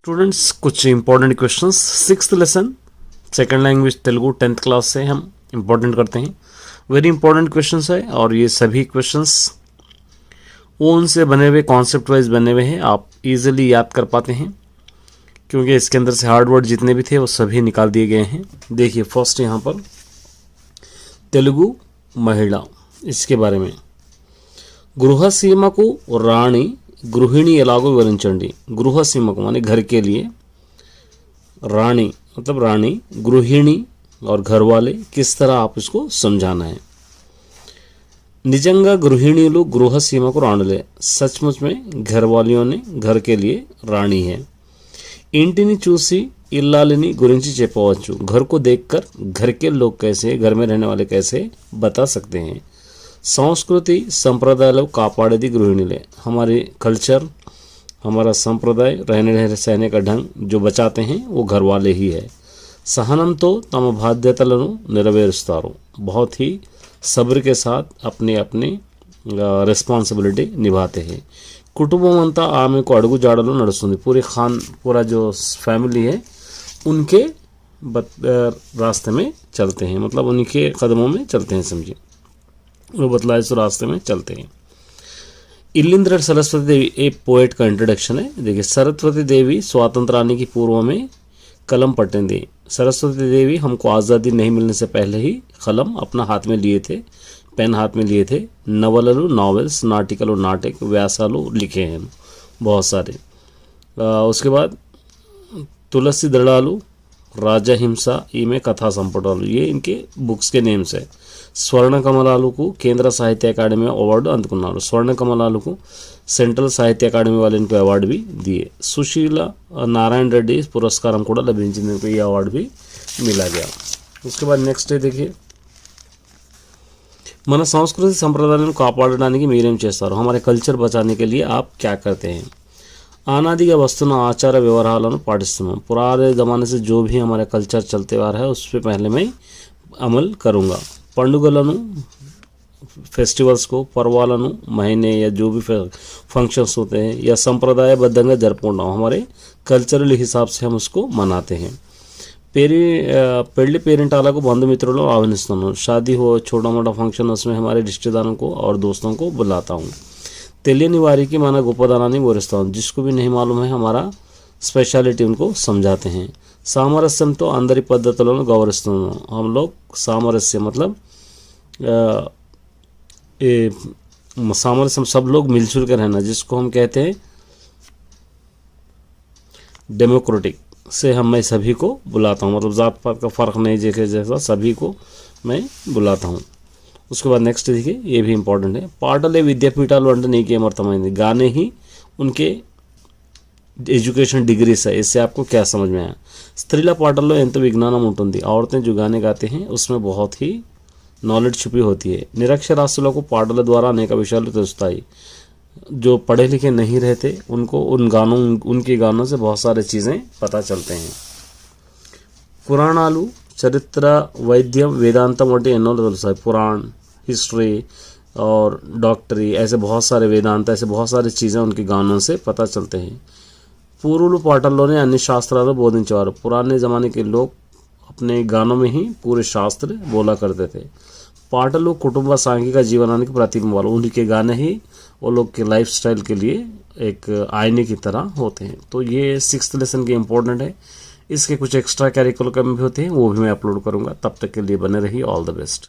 Students कुछ important questions sixth lesson second language Telugu 10th class से हम इंपॉर्टेंट करते हैं। वेरी इंपॉर्टेंट क्वेश्चंस है और ये सभी क्वेश्चंस ओन से बने हुए कॉन्सेप्ट वाइज बने हुए हैं, आप इजीली याद कर पाते हैं क्योंकि इसके अंदर से हार्ड वर्ड जितने भी थे वो सभी निकाल दिए गए हैं। देखिए फर्स्ट यहाँ पर तेलुगु महिला, इसके बारे में गृहसीमకు రాణి गृहिणी ఎలాగో వివరించండి। गृहसीमకు माने घर के लिए, रानी मतलब रानी, गृहिणी और घर वाले, किस तरह आप इसको समझाना है। నిజంగా గృహిణీలు గృహసీమకు రాణులే, सचमुच में घर वालियों ने घर के लिए रानी है। ఇంటిని చూసి ఇల్లాలిని గురించి చెప్పవచ్చు, घर को देखकर घर के लोग कैसे, घर में रहने वाले कैसे बता सकते हैं। संस्कृति संप्रदाय कापाड़ेदी गृहिणीले, हमारे कल्चर हमारा संप्रदाय रहने सहने का ढंग जो बचाते हैं वो घर वाले ही है। सहनंतो तम बाध्यतలను నెరవేరుస్తారు, बहुत ही सब्र के साथ अपने अपने रिस्पॉन्सिबिलिटी निभाते हैं। कुटुंबम अंता आमे को अड़गु जाड़लो नడుస్తుంది, पूरा जो फैमिली है उनके रास्ते में चलते हैं, मतलब उनके कदमों में चलते हैं, समझिए वो बतलाए सो रास्ते में चलते हैं। इलिंद्र सरस्वती देवी एक पोएट का इंट्रोडक्शन है। देखिए सरस्वती देवी स्वातंत्र आने की पूर्व में कलम पट्टें दी। सरस्वती देवी हमको आज़ादी नहीं मिलने से पहले ही कलम अपना हाथ में लिए थे, पेन हाथ में लिए थे। नवलలు नॉवेल्स, नाटिकలు नाटक, व्यासालु लिखे हैं बहुत सारे। उसके बाद तुलसी दड़ालु, రాజహింస, ఈమె కథా సంపుటాలు, ये इनके बुक्स के नेम्स है। స్వర్ణ కమలాలకు కేంద్ర సాహిత్య అకాడమీ అవార్డు అందుకున్నారు। స్వర్ణ కమలాలకు सेंट्रल साहित्य अकादमी वाले इनको अवार्ड भी दिए। सुशीला नारायण रेड्डी पुरस्कार కూడా లభించింది, इनको ये अवार्ड भी मिला गया। उसके बाद नेक्स्ट है, देखिए మన సంస్కృతి సంప్రదాయాలను కాపాడడానికి మీరేం చేస్తారు, हमारे कल्चर बचाने के लिए आप क्या करते हैं। अनादिగా వస్తున్న ఆచార వ్యవహారాలను పాటిస్తున్నాం, पुराने ज़माने से जो भी हमारा कल्चर चलते आ रहा है उस पर पहले मैं अमल करूँगा। पंडुगలను फेस्टिवल्स को, पर्वाలను, महीने या जो भी फंक्शंस होते हैं या संप्रदायबद्धंగా జరుపుకుంటాం, हमारे कल्चरल हिसाब से हम उसको मनाते हैं। పెళ్లి పేరెంటాలకు బంధుమిత్రులను ఆహ్వానిస్తున్నాను, शादी हो छोटा मोटा फंक्शन उसमें हमारे रिश्तेदारों को और दोस्तों को बुलाता हूँ। తెలియని వారికి మన గొప్పదనాన్ని వివరిస్తాం, जिसको भी नहीं मालूम है हमारा स्पेशलिटी उनको समझाते हैं। సామరస్యంతో అందరి పద్ధతులను గౌరవిస్తున్నాం, हम लोग सामरस्य मतलब सामरस्य सब लोग मिलजुल कर रहना, जिसको हम कहते हैं डेमोक्रेटिक से मैं सभी को बुलाता हूँ, मतलब ज़ात पात का फ़र्क नहीं देखे जैसा सभी को मैं बुलाता हूँ। उसके बाद नेक्स्ट देखिए, ये भी इंपॉर्टेंट है। పాటలే విద్యాపీఠాలు అంటే నీకేమర్థమైంది, गाने ही उनके एजुकेशन डिग्रीज है, इससे आपको क्या समझ में आया। స్త్రీల పాటల్లో ఎంత విజ్ఞానం ఉంటుంది, औरतें जो गाने गाते हैं उसमें बहुत ही नॉलेज छुपी होती है। నిరక్షరాస్యులకు పాటల ద్వారా అనేక విషయాలు తెలుస్తాయి, जो पढ़े लिखे नहीं रहते उनको उनके गानों से बहुत सारी चीज़ें पता चलते हैं। पुराणालु, चरित्र, वैद्यम, वेदांतम వంటి ఎన్నో తెలుస్తాయి। पुराण, हिस्ट्री और डॉक्टरी, ऐसे बहुत सारे वेदांत, ऐसे बहुत सारी चीज़ें उनके गानों से पता चलते हैं। పూర్వులు పాటల్లోనే అన్ని శాస్త్రాలు బోధించేవారు, पुराने ज़माने के लोग अपने गानों में ही पूरे शास्त्र बोला करते थे। పాటలు కుటుంబ సాంఘిక జీవనానికి ప్రతిబింబాలు, उनके गाने ही वो लोग के लाइफ स्टाइल के लिए एक आईने की तरह होते हैं। तो ये 6th लेसन के इम्पोर्टेंट है, इसके कुछ एक्स्ट्रा करिकुलम भी होते हैं वो भी मैं अपलोड करूँगा। तब तक के लिए बने रहिए, ऑल द बेस्ट।